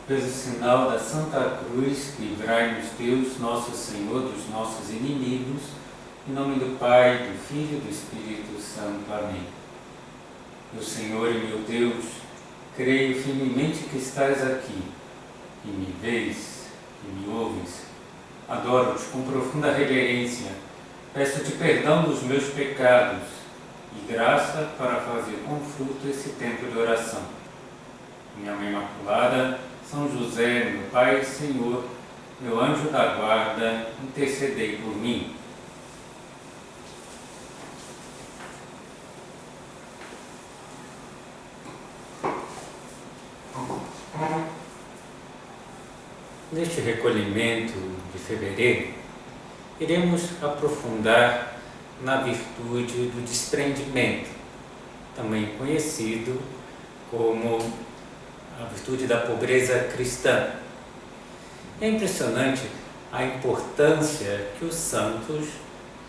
Pelo sinal da Santa Cruz, livrai-nos Deus, nosso Senhor, dos nossos inimigos, em nome do Pai, do Filho e do Espírito Santo. Amém. Meu Senhor e meu Deus, creio firmemente que estás aqui, e me vês, e me ouves. Adoro-te com profunda reverência, peço-te perdão dos meus pecados e graça para fazer com fruto esse tempo de oração. Minha Mãe Imaculada, São José, meu Pai e Senhor, meu anjo da guarda, intercedei por mim. Neste recolhimento de fevereiro, iremos aprofundar na virtude do desprendimento, também conhecido como a virtude da pobreza cristã. É impressionante a importância que os santos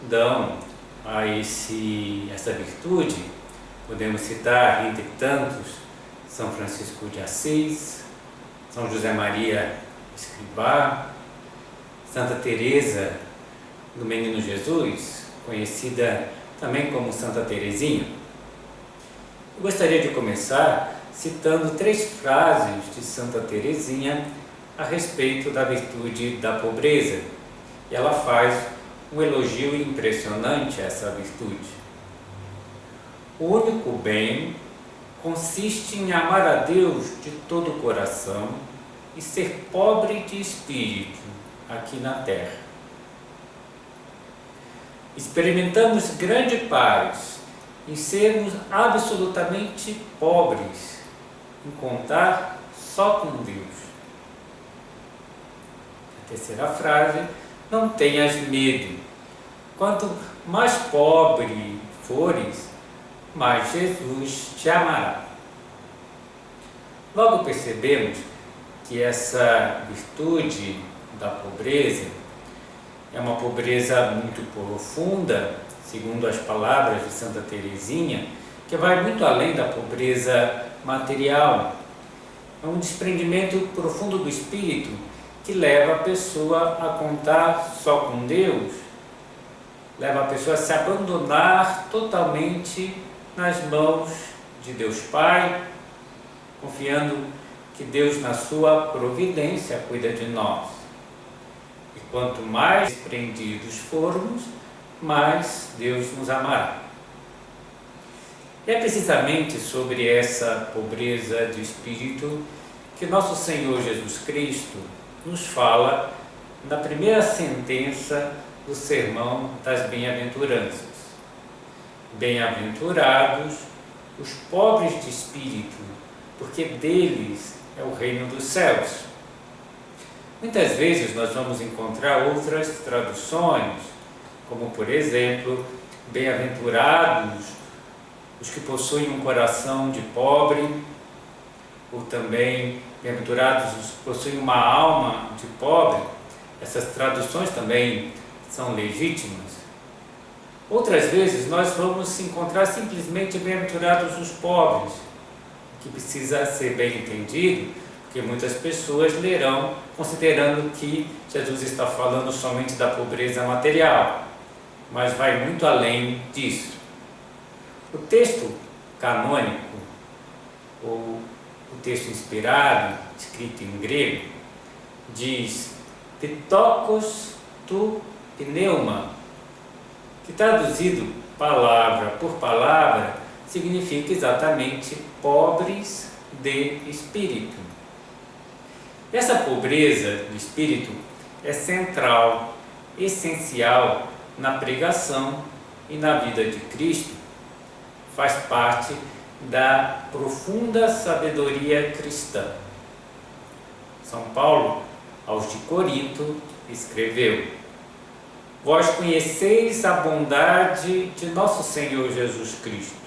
dão a essa virtude. Podemos citar, entre tantos, São Francisco de Assis, São José Maria Escrivá, Santa Teresa do Menino Jesus, conhecida também como Santa Teresinha. Eu gostaria de começar citando 3 frases de Santa Teresinha a respeito da virtude da pobreza. E ela faz um elogio impressionante a essa virtude. O único bem consiste em amar a Deus de todo o coração e ser pobre de espírito aqui na terra. Experimentamos grande paz em sermos absolutamente pobres, em contar só com Deus. A terceira frase: não tenhas medo. Quanto mais pobre fores, mais Jesus te amará. Logo percebemos que essa virtude da pobreza é uma pobreza muito profunda, segundo as palavras de Santa Teresinha, que vai muito além da pobreza material. É um desprendimento profundo do espírito que leva a pessoa a contar só com Deus, leva a pessoa a se abandonar totalmente nas mãos de Deus Pai, confiando que Deus, na sua providência, cuida de nós. E quanto mais desprendidos formos, mais Deus nos amará. E é precisamente sobre essa pobreza de espírito que nosso Senhor Jesus Cristo nos fala na primeira sentença do Sermão das Bem-aventuranças. Bem-aventurados os pobres de espírito, porque deles é o reino dos céus. Muitas vezes nós vamos encontrar outras traduções, como por exemplo, bem-aventurados os que possuem um coração de pobre, ou também bem-aventurados os que possuem uma alma de pobre. Essas traduções também são legítimas. Outras vezes nós vamos encontrar simplesmente bem-aventurados os pobres, que precisa ser bem entendido, porque muitas pessoas lerão considerando que Jesus está falando somente da pobreza material, mas vai muito além disso. O texto canônico, ou o texto inspirado, escrito em grego, diz Ptokos tu pneuma, que traduzido palavra por palavra significa exatamente pobres de espírito. Essa pobreza de espírito é central, essencial na pregação e na vida de Cristo. Faz parte da profunda sabedoria cristã. São Paulo, aos de Corinto, escreveu: Vós conheceis a bondade de nosso Senhor Jesus Cristo.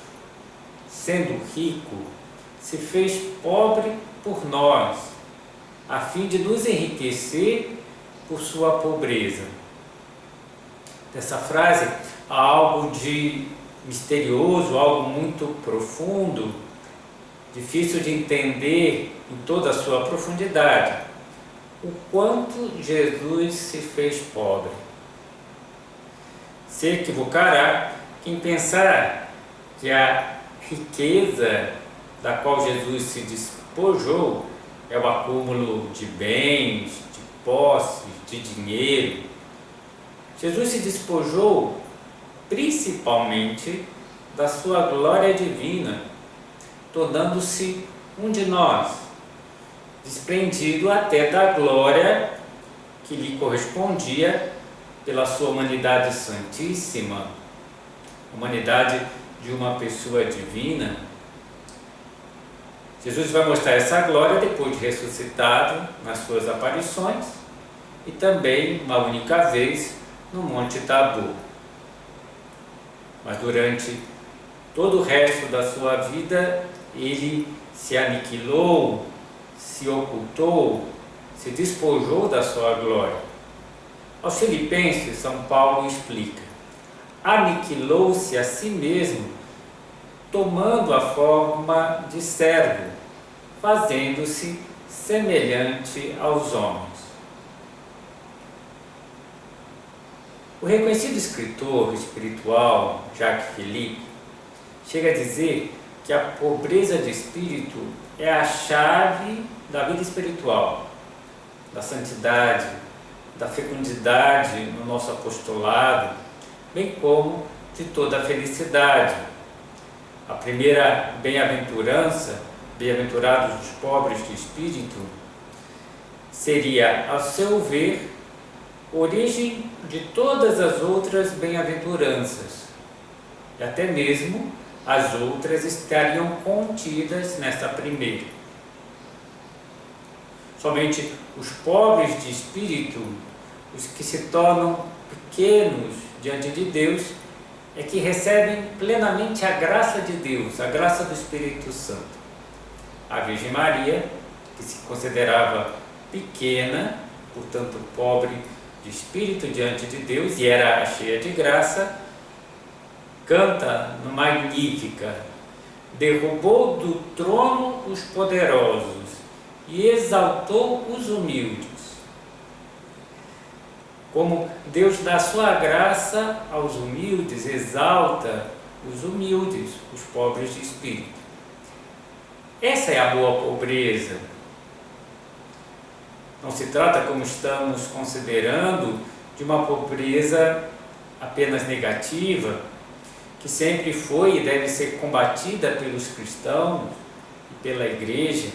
Sendo rico, se fez pobre por nós, a fim de nos enriquecer por sua pobreza. Dessa frase há algo de misterioso, algo muito profundo, difícil de entender em toda a sua profundidade o quanto Jesus se fez pobre. Se equivocará quem pensar que a riqueza da qual Jesus se despojou é o acúmulo de bens, de posses, de dinheiro. Jesus se despojou principalmente da sua glória divina, tornando-se um de nós, desprendido até da glória que lhe correspondia pela sua humanidade santíssima, humanidade de uma pessoa divina. Jesus vai mostrar essa glória depois de ressuscitado nas suas aparições e também uma única vez no Monte Tabor. Mas durante todo o resto da sua vida ele se aniquilou, se ocultou, se despojou da sua glória. Aos Filipenses, São Paulo explica: aniquilou-se a si mesmo, tomando a forma de servo, fazendo-se semelhante aos homens. O reconhecido escritor espiritual Jacques Philippe chega a dizer que a pobreza de espírito é a chave da vida espiritual, da santidade, da fecundidade no nosso apostolado, bem como de toda a felicidade. A primeira bem-aventurança, bem-aventurados os pobres de espírito, seria, a seu ver, origem de todas as outras bem-aventuranças, e até mesmo as outras estariam contidas nesta primeira. Somente os pobres de espírito, os que se tornam pequenos diante de Deus, é que recebem plenamente a graça de Deus, a graça do Espírito Santo. A Virgem Maria, que se considerava pequena, portanto pobre de espírito diante de Deus, e era cheia de graça, canta no Magnífica: derrubou do trono os poderosos e exaltou os humildes. Como Deus dá sua graça aos humildes, exalta os humildes, os pobres de espírito. Essa é a boa pobreza. Não se trata, como estamos considerando, de uma pobreza apenas negativa, que sempre foi e deve ser combatida pelos cristãos e pela Igreja.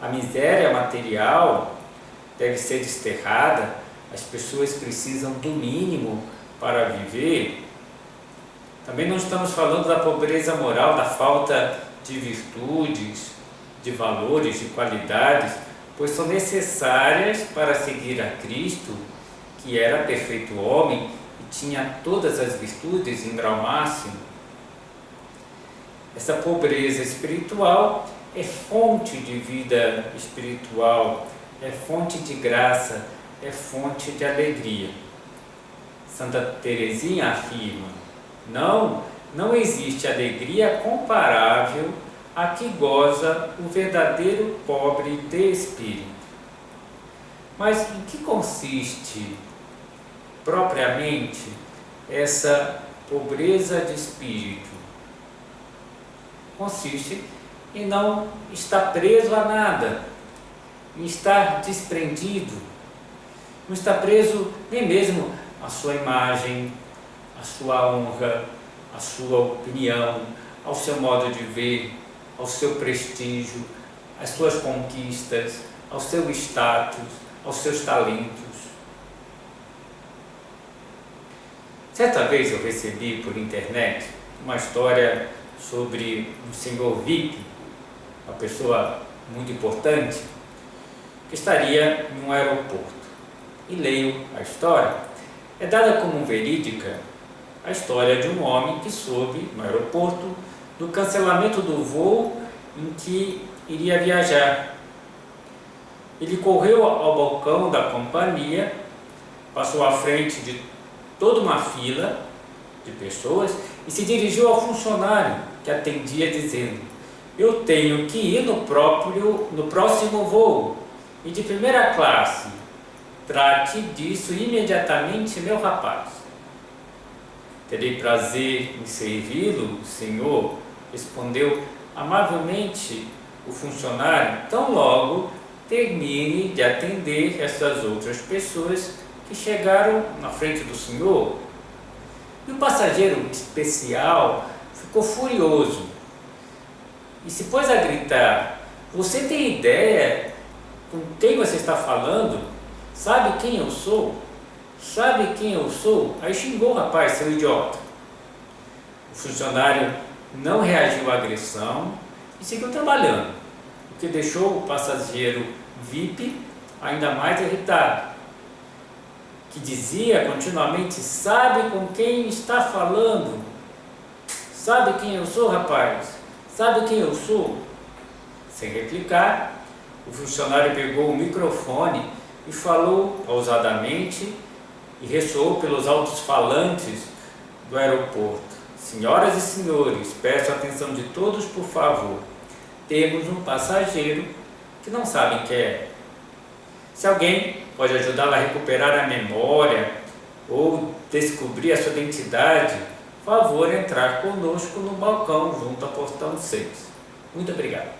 A miséria material deve ser desterrada. As pessoas precisam do mínimo para viver. Também não estamos falando da pobreza moral, da falta de virtudes, de valores, de qualidades, pois são necessárias para seguir a Cristo, que era perfeito homem e tinha todas as virtudes em grau máximo. Essa pobreza espiritual é fonte de vida espiritual, é fonte de graça, é fonte de alegria. Santa Teresinha afirma: não existe alegria comparável a que goza o verdadeiro pobre de espírito. Mas em que consiste propriamente essa pobreza de espírito? Consiste em não estar preso a nada, em estar desprendido, não está preso nem mesmo à sua imagem, à sua honra, à sua opinião, ao seu modo de ver, ao seu prestígio, às suas conquistas, ao seu status, aos seus talentos. Certa vez eu recebi por internet uma história sobre um senhor VIP, uma pessoa muito importante, que estaria em um aeroporto. E leio a história. É dada como verídica a história de um homem que soube, no aeroporto, do cancelamento do voo em que iria viajar. Ele correu ao balcão da companhia, passou à frente de toda uma fila de pessoas e se dirigiu ao funcionário que atendia dizendo: eu tenho que ir no próximo voo e de primeira classe. Trate disso imediatamente, meu rapaz. Terei prazer em servi-lo, senhor, respondeu amavelmente o funcionário, tão logo termine de atender essas outras pessoas que chegaram na frente do senhor. E o passageiro especial ficou furioso e se pôs a gritar: você tem ideia com quem você está falando? Sabe quem eu sou? Sabe quem eu sou? Aí xingou o rapaz, seu idiota. O funcionário não reagiu à agressão e seguiu trabalhando, o que deixou o passageiro VIP ainda mais irritado, que dizia continuamente: sabe com quem está falando? Sabe quem eu sou, rapaz? Sabe quem eu sou? Sem replicar, o funcionário pegou o microfone e falou pausadamente e ressoou pelos altos-falantes do aeroporto: senhoras e senhores, peço a atenção de todos, por favor. Temos um passageiro que não sabe quem é. Se alguém pode ajudá-lo a recuperar a memória ou descobrir a sua identidade, favor entrar conosco no balcão junto ao portão 6. Muito obrigado.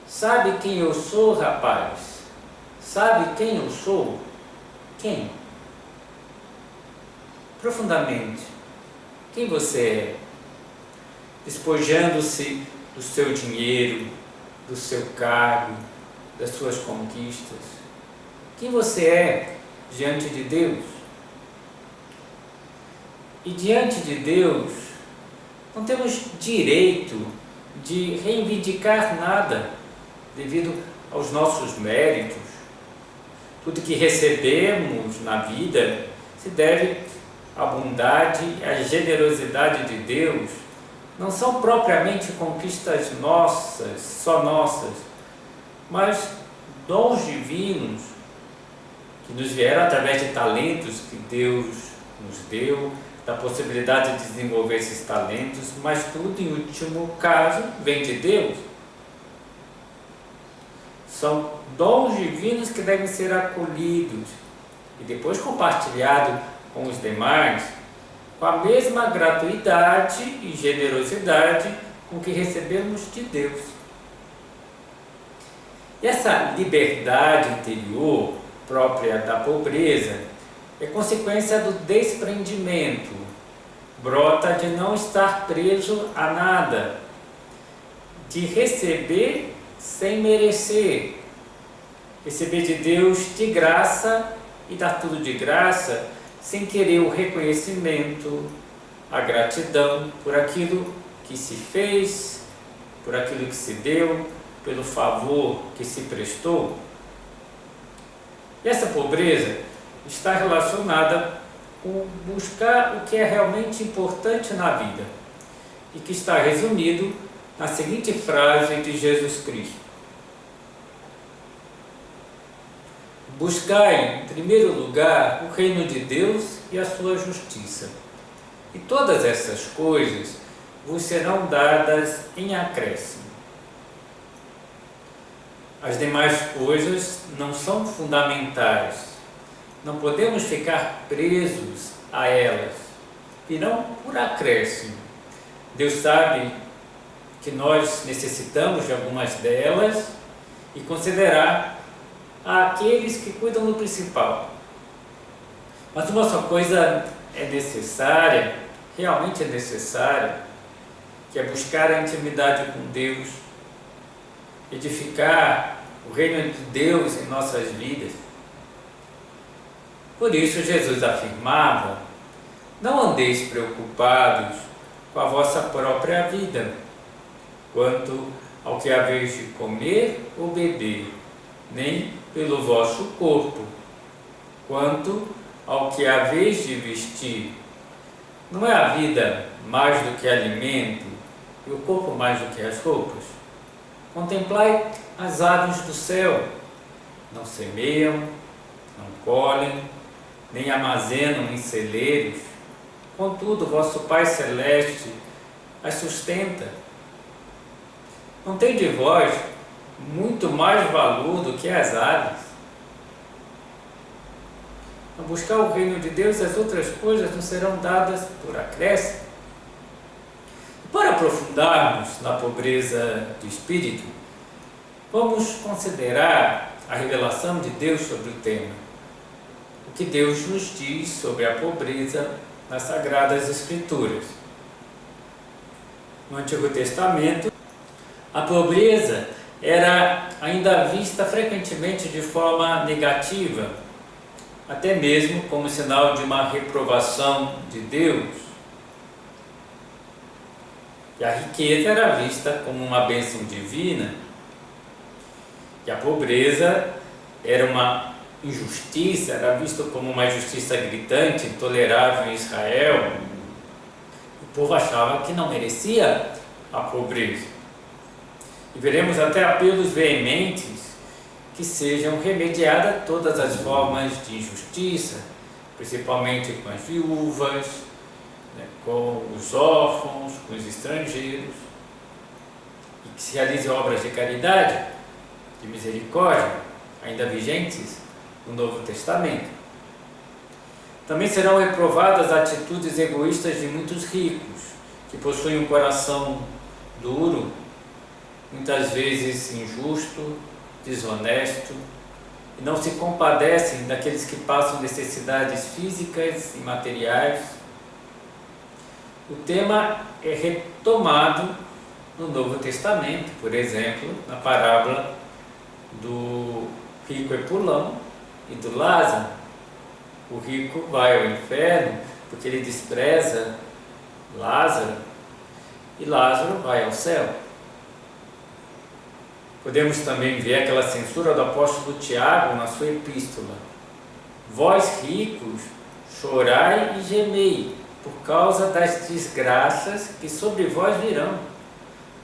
Sabe quem eu sou, rapaz? Sabe quem eu sou? Quem? Profundamente, quem você é? Despojando-se do seu dinheiro, do seu cargo, das suas conquistas. Quem você é diante de Deus? E diante de Deus, não temos direito de reivindicar nada devido aos nossos méritos. Tudo que recebemos na vida se deve à bondade e à generosidade de Deus. Não são propriamente conquistas nossas, só nossas, mas dons divinos que nos vieram através de talentos que Deus nos deu, da possibilidade de desenvolver esses talentos, mas tudo, em último caso, vem de Deus. São dons divinos que devem ser acolhidos e depois compartilhados com os demais, com a mesma gratuidade e generosidade com que recebemos de Deus. E essa liberdade interior própria da pobreza é consequência do desprendimento, brota de não estar preso a nada, de receber sem merecer, receber de Deus de graça e dar tudo de graça, sem querer o reconhecimento, a gratidão por aquilo que se fez, por aquilo que se deu, pelo favor que se prestou. E essa pobreza está relacionada com buscar o que é realmente importante na vida e que está resumido na seguinte frase de Jesus Cristo: buscai em primeiro lugar o reino de Deus e a sua justiça, e todas essas coisas vos serão dadas em acréscimo. As demais coisas não são fundamentais, não podemos ficar presos a elas, virão por acréscimo. Deus sabe que nós necessitamos de algumas delas e considerar aqueles que cuidam do principal. Mas uma só coisa é necessária, realmente é necessária, que é buscar a intimidade com Deus, edificar o reino de Deus em nossas vidas. Por isso Jesus afirmava: não andeis preocupados com a vossa própria vida, quanto ao que haveis de comer ou beber, nem pelo vosso corpo, quanto ao que haveis de vestir. Não é a vida mais do que alimento e o corpo mais do que as roupas? Contemplai as aves do céu, não semeiam, não colhem, nem armazenam em celeiros, contudo vosso Pai Celeste as sustenta. Não tem de vós muito mais valor do que as aves? A buscar o reino de Deus, as outras coisas não serão dadas por acréscimo. Para aprofundarmos na pobreza de espírito, vamos considerar a revelação de Deus sobre o tema. O que Deus nos diz sobre a pobreza nas Sagradas Escrituras. No Antigo Testamento, a pobreza era ainda vista frequentemente de forma negativa, até mesmo como sinal de uma reprovação de Deus. E a riqueza era vista como uma bênção divina, e a pobreza era uma injustiça, era vista como uma injustiça gritante, intolerável em Israel. O povo achava que não merecia a pobreza. E veremos até apelos veementes que sejam remediadas todas as formas de injustiça, principalmente com as viúvas, com os órfãos, com os estrangeiros, e que se realizem obras de caridade, de misericórdia, ainda vigentes no Novo Testamento. Também serão reprovadas atitudes egoístas de muitos ricos, que possuem um coração duro, muitas vezes injusto, desonesto, e não se compadecem daqueles que passam necessidades físicas e materiais. O tema é retomado no Novo Testamento, por exemplo, na parábola do rico Epulão e do Lázaro. O rico vai ao inferno porque ele despreza Lázaro, e Lázaro vai ao céu. Podemos também ver aquela censura do apóstolo Tiago na sua epístola: vós ricos, chorai e gemei, por causa das desgraças que sobre vós virão.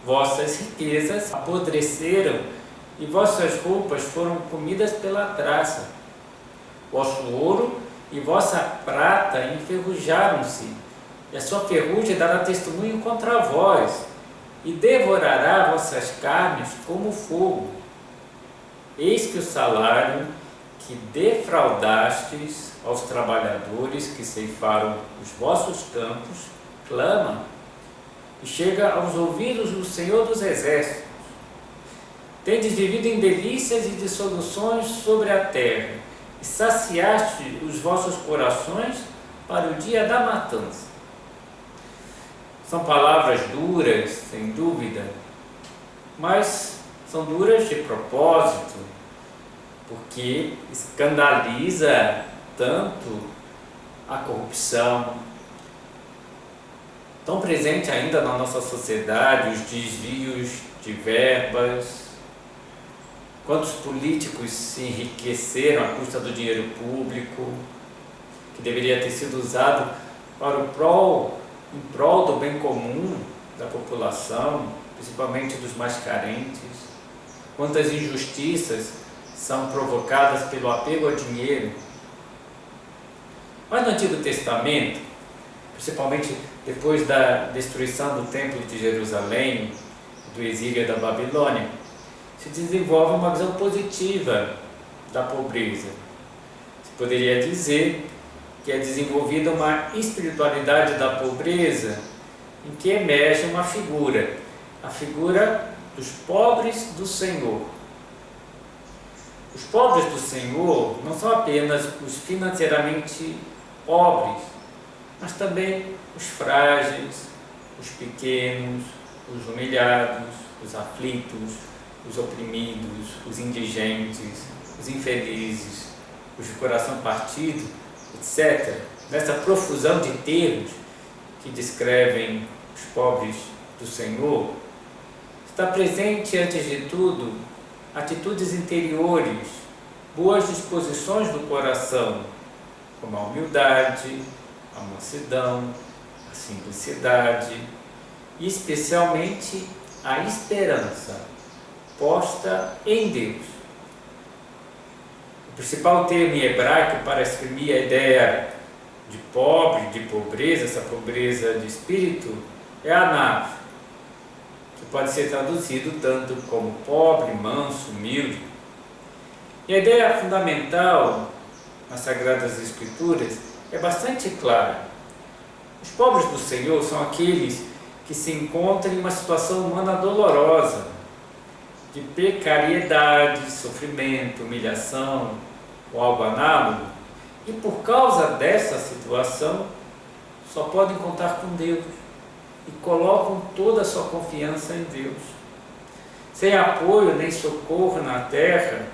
Vossas riquezas apodreceram e vossas roupas foram comidas pela traça. Vosso ouro e vossa prata enferrujaram-se, e a sua ferrugem dará testemunho contra vós, e devorará vossas carnes como fogo. Eis que o salário que defraudastes aos trabalhadores que ceifaram os vossos campos clama, e chega aos ouvidos do Senhor dos Exércitos. Tendes vivido em delícias e dissoluções sobre a terra, e saciaste os vossos corações para o dia da matança. São palavras duras, sem dúvida, mas são duras de propósito, porque escandaliza tanto a corrupção, tão presente ainda na nossa sociedade, os desvios de verbas, quantos políticos se enriqueceram à custa do dinheiro público, que deveria ter sido usado para em prol do bem comum da população, principalmente dos mais carentes. Quantas injustiças são provocadas pelo apego ao dinheiro. Mas no Antigo Testamento, principalmente depois da destruição do Templo de Jerusalém, do exílio da Babilônia, se desenvolve uma visão positiva da pobreza. Se poderia dizer que é desenvolvida uma espiritualidade da pobreza, em que emerge uma figura, a figura dos pobres do Senhor. Os pobres do Senhor não são apenas os financeiramente pobres, mas também os frágeis, os pequenos, os humilhados, os aflitos, os oprimidos, os indigentes, os infelizes, os de coração partido, etc. Nessa profusão de termos que descrevem os pobres do Senhor, está presente, antes de tudo, atitudes interiores, boas disposições do coração, como a humildade, a mansidão, a simplicidade e, especialmente, a esperança posta em Deus. O principal termo em hebraico para exprimir a ideia de pobre, de pobreza, essa pobreza de espírito, é anav, que pode ser traduzido tanto como pobre, manso, humilde. E a ideia fundamental nas Sagradas Escrituras é bastante clara. Os pobres do Senhor são aqueles que se encontram em uma situação humana dolorosa, de precariedade, sofrimento, humilhação ou algo análogo, e por causa dessa situação só podem contar com Deus e colocam toda a sua confiança em Deus. Sem apoio nem socorro na terra,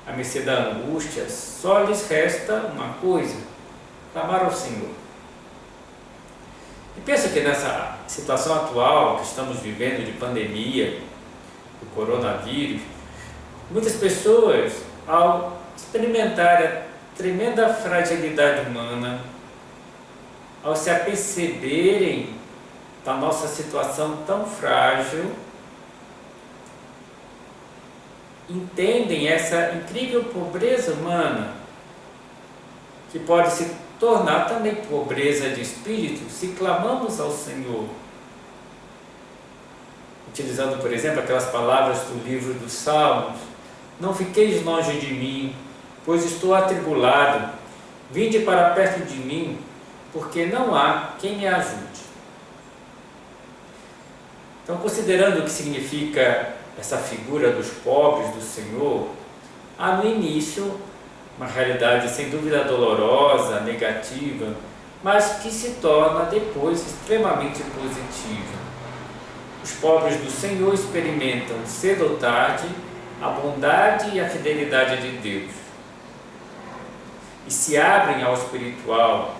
à mercê da angústia, só lhes resta uma coisa: clamar ao Senhor. E penso que nessa situação atual que estamos vivendo de pandemia, do coronavírus, muitas pessoas, ao experimentar a tremenda fragilidade humana, ao se aperceberem da nossa situação tão frágil, entendem essa incrível pobreza humana, que pode se tornar também pobreza de espírito se clamamos ao Senhor. Utilizando, por exemplo, aquelas palavras do livro dos Salmos: não fiqueis longe de mim, pois estou atribulado, vinde para perto de mim, porque não há quem me ajude. Então, considerando o que significa essa figura dos pobres do Senhor, há no início uma realidade sem dúvida dolorosa, negativa, mas que se torna depois extremamente positiva. Os pobres do Senhor experimentam cedo ou tarde a bondade e a fidelidade de Deus, e se abrem ao espiritual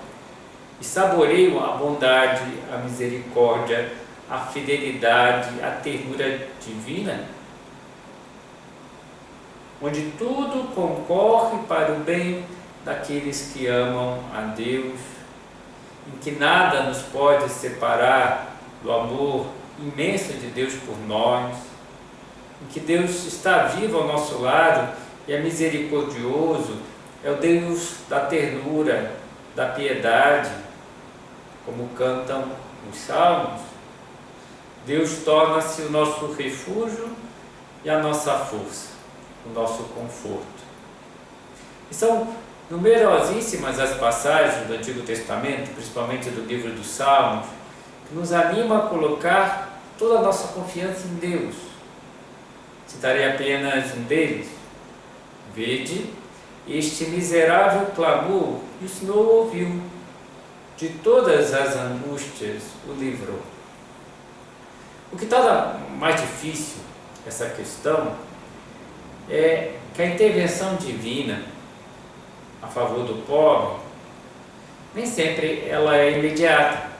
e saboreiam a bondade, a misericórdia, a fidelidade, a ternura divina, onde tudo concorre para o bem daqueles que amam a Deus, em que nada nos pode separar do amor imenso de Deus por nós, em que Deus está vivo ao nosso lado e é misericordioso, é o Deus da ternura, da piedade, como cantam os salmos. Deus torna-se o nosso refúgio e a nossa força, o nosso conforto. E são numerosíssimas as passagens do Antigo Testamento, principalmente do livro dos Salmos, que nos animam a colocar toda a nossa confiança em Deus. Citarei apenas um deles: vede, este miserável clamor, e o Senhor ouviu, de todas as angústias o livrou. O que torna mais difícil essa questão é que a intervenção divina a favor do pobre nem sempre ela é imediata.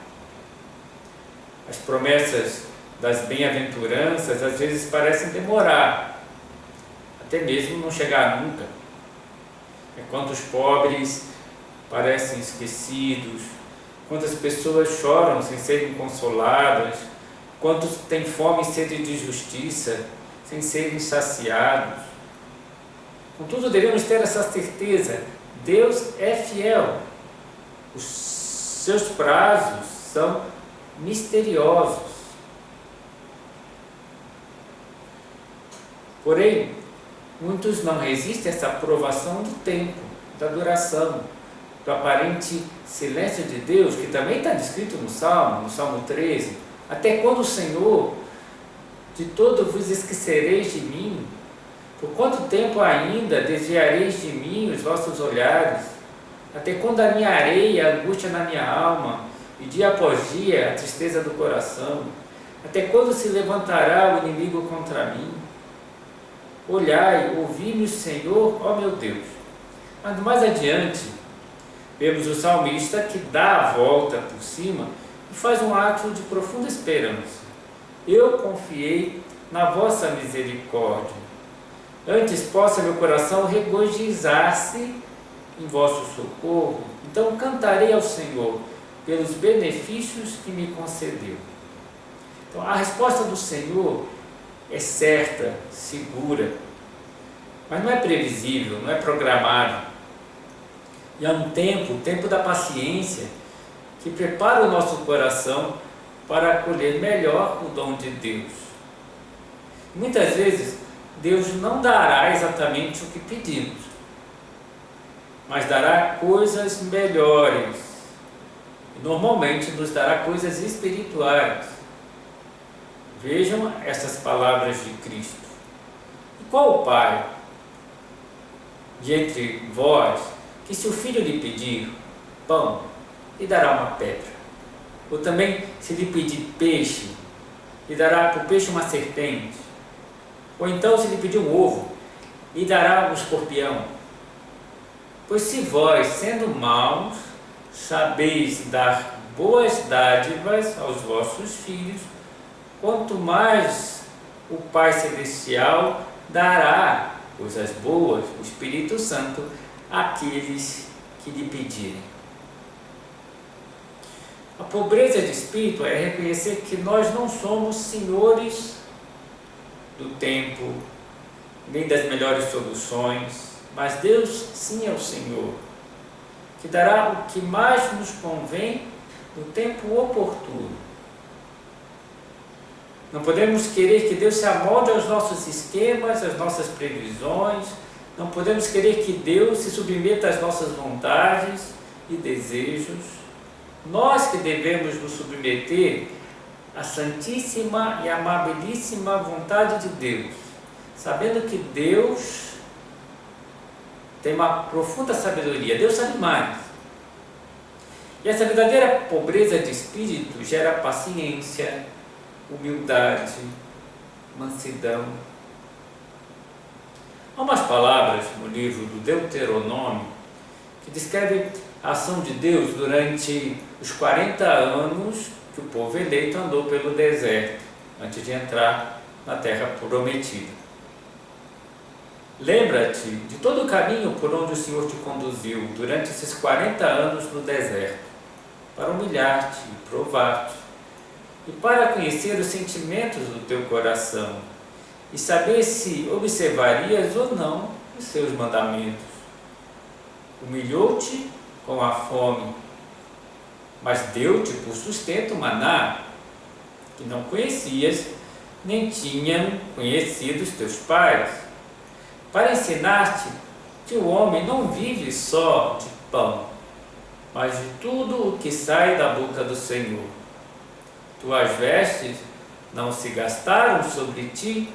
As promessas das bem-aventuranças às vezes parecem demorar, até mesmo não chegar nunca. Enquanto os pobres parecem esquecidos, quantas pessoas choram sem serem consoladas, quantos têm fome e sede de justiça sem serem saciados. Contudo, devemos ter essa certeza: Deus é fiel, os seus prazos são misteriosos. Porém, muitos não resistem a essa provação do tempo, da duração, do aparente silêncio de Deus, que também está descrito no Salmo 13. Até quando, Senhor, de todo vos esquecereis de mim? Por quanto tempo ainda desviareis de mim os vossos olhares? Até quando aninharei a angústia na minha alma, e dia após dia a tristeza do coração? Até quando se levantará o inimigo contra mim? Olhai, ouvi-me, Senhor, ó meu Deus. Mas mais adiante, vemos o salmista que dá a volta por cima e faz um ato de profunda esperança. Eu confiei na vossa misericórdia. Antes possa meu coração regozijar-se em vosso socorro. Então cantarei ao Senhor pelos benefícios que me concedeu. Então, a resposta do Senhor é certa, segura, mas não é previsível, não é programável. E há um tempo, o tempo da paciência, que prepara o nosso coração para acolher melhor o dom de Deus. Muitas vezes, Deus não dará exatamente o que pedimos, mas dará coisas melhores. E normalmente nos dará coisas espirituais. Vejam essas palavras de Cristo. E qual o pai de entre vós que, se o filho lhe pedir pão, lhe dará uma pedra? Ou também, se lhe pedir peixe, lhe dará para o peixe uma serpente? Ou então, se lhe pedir um ovo, lhe dará um escorpião? Pois se vós, sendo maus, sabeis dar boas dádivas aos vossos filhos, quanto mais o Pai Celestial dará coisas boas, o Espírito Santo, àqueles que lhe pedirem. A pobreza de espírito é reconhecer que nós não somos senhores do tempo, nem das melhores soluções, mas Deus sim é o Senhor, que dará o que mais nos convém no tempo oportuno. Não podemos querer que Deus se amolde aos nossos esquemas, às nossas previsões. Não podemos querer que Deus se submeta às nossas vontades e desejos. Nós que devemos nos submeter à santíssima e amabilíssima vontade de Deus, sabendo que Deus tem uma profunda sabedoria. Deus sabe mais. E essa verdadeira pobreza de espírito gera paciência, humildade, mansidão. Há umas palavras no livro do Deuteronômio que descrevem a ação de Deus durante os 40 anos que o povo eleito andou pelo deserto, antes de entrar na terra prometida. Lembra-te de todo o caminho por onde o Senhor te conduziu durante esses 40 anos no deserto, para humilhar-te e provar-te, e para conhecer os sentimentos do teu coração, e saber se observarias ou não os seus mandamentos. Humilhou-te com a fome, mas deu-te por sustento o maná, que não conhecias, nem tinham conhecido os teus pais, para ensinar-te que o homem não vive só de pão, mas de tudo o que sai da boca do Senhor. Tuas vestes não se gastaram sobre ti,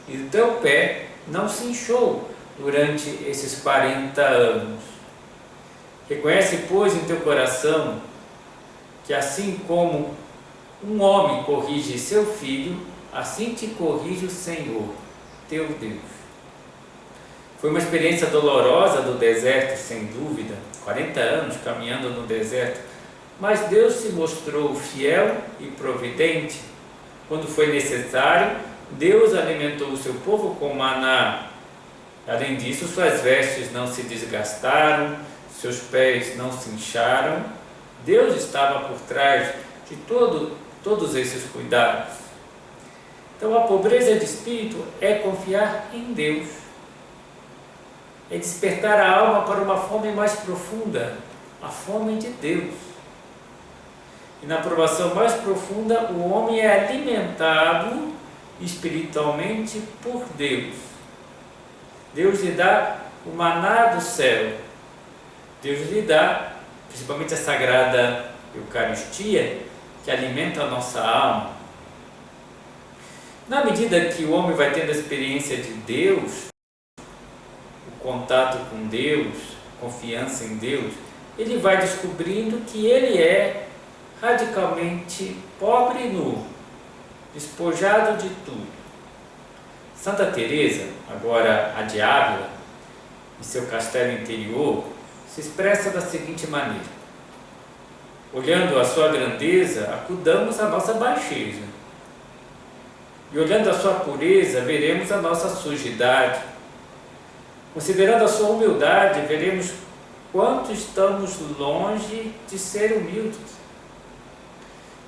e o teu pé não se inchou durante esses 40 anos. Reconhece, pois, em teu coração que assim como um homem corrige seu filho, assim te corrige o Senhor, teu Deus. Foi uma experiência dolorosa do deserto, sem dúvida, 40 anos caminhando no deserto, mas Deus se mostrou fiel e providente. Quando foi necessário, Deus alimentou o seu povo com maná. Além disso, suas vestes não se desgastaram, seus pés não se incharam. Deus estava por trás de todos esses cuidados. Então, a pobreza de espírito é confiar em Deus, é despertar a alma para uma fome mais profunda, a fome de Deus. E na provação mais profunda, o homem é alimentado espiritualmente por Deus. Deus lhe dá o maná do céu. Deus lhe dá, principalmente a Sagrada Eucaristia, que alimenta a nossa alma. Na medida que o homem vai tendo a experiência de Deus, o contato com Deus, confiança em Deus, ele vai descobrindo que ele é radicalmente pobre e nu, despojado de tudo. Santa Teresa, agora a de Ávila, em seu castelo interior, se expressa da seguinte maneira: olhando a sua grandeza, acudamos à nossa baixeza, e olhando a sua pureza, veremos a nossa sujidade. Considerando a sua humildade, veremos quanto estamos longe de ser humildes.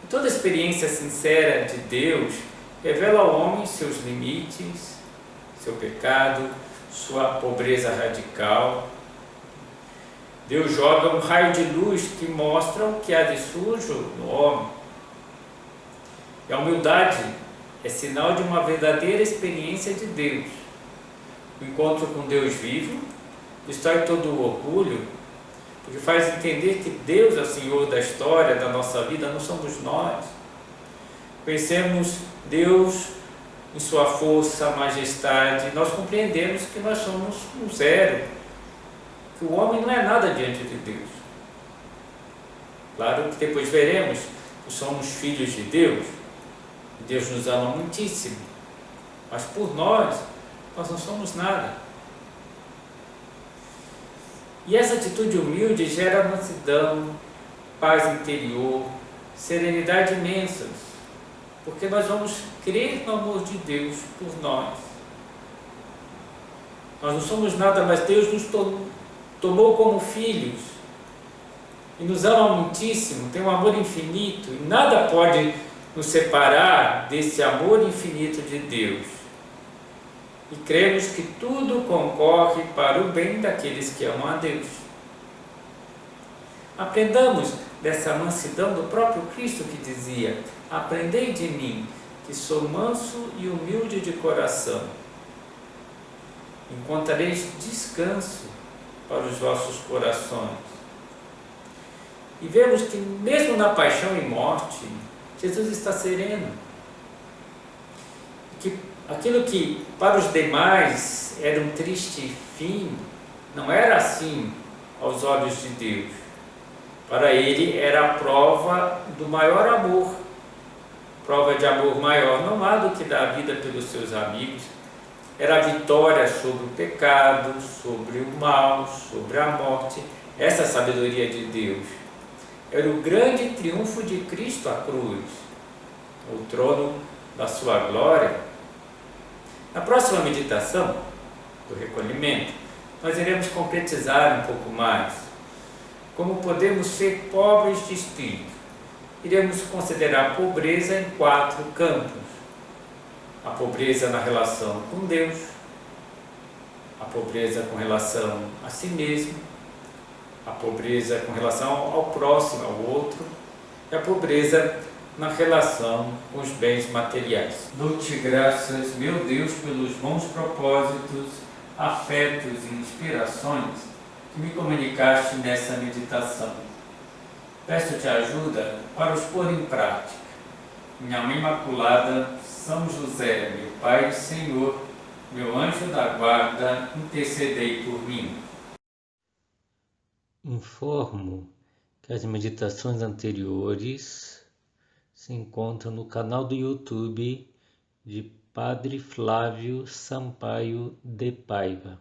Toda experiência sincera de Deus revela ao homem seus limites, seu pecado, sua pobreza radical. Deus joga um raio de luz que mostra o que há de sujo no homem. E a humildade é sinal de uma verdadeira experiência de Deus. O encontro com Deus vivo destrói todo o orgulho, porque faz entender que Deus é o Senhor da história, da nossa vida, não somos nós. Conhecemos Deus em sua força, majestade, nós compreendemos que nós somos um zero, que o homem não é nada diante de Deus. Claro que depois veremos que somos filhos de Deus, Deus nos ama muitíssimo, mas por nós não somos nada. E essa atitude humilde gera mansidão, paz interior, serenidade imensas, porque nós vamos crer no amor de Deus por nós. Nós não somos nada, mas Deus nos tomou como filhos e nos ama muitíssimo, tem um amor infinito, e nada pode nos separar desse amor infinito de Deus. E cremos que tudo concorre para o bem daqueles que amam a Deus. Aprendamos dessa mansidão do próprio Cristo, que dizia: aprendei de mim, que sou manso e humilde de coração. Encontrareis descanso para os vossos corações. E vemos que mesmo na paixão e morte, Jesus está sereno. Que aquilo que para os demais era um triste fim, não era assim aos olhos de Deus. Para ele era a prova do maior amor, prova de amor maior, não há do que dar a vida pelos seus amigos. Era a vitória sobre o pecado, sobre o mal, sobre a morte, essa é a sabedoria de Deus. Era o grande triunfo de Cristo à cruz, o trono da sua glória. Na próxima meditação do recolhimento, nós iremos concretizar um pouco mais como podemos ser pobres de espírito. Iremos considerar a pobreza em 4 campos: a pobreza na relação com Deus, a pobreza com relação a si mesmo, a pobreza com relação ao próximo, ao outro, e a pobreza na relação com os bens materiais. Dou-te graças, meu Deus, pelos bons propósitos, afetos e inspirações que me comunicaste nessa meditação. Peço-te ajuda para os pôr em prática. Minha Mãe Imaculada, São José, meu Pai e Senhor, meu anjo da guarda, intercedei por mim. Informo que as meditações anteriores se encontram no canal do YouTube de Padre Flávio Sampaio de Paiva.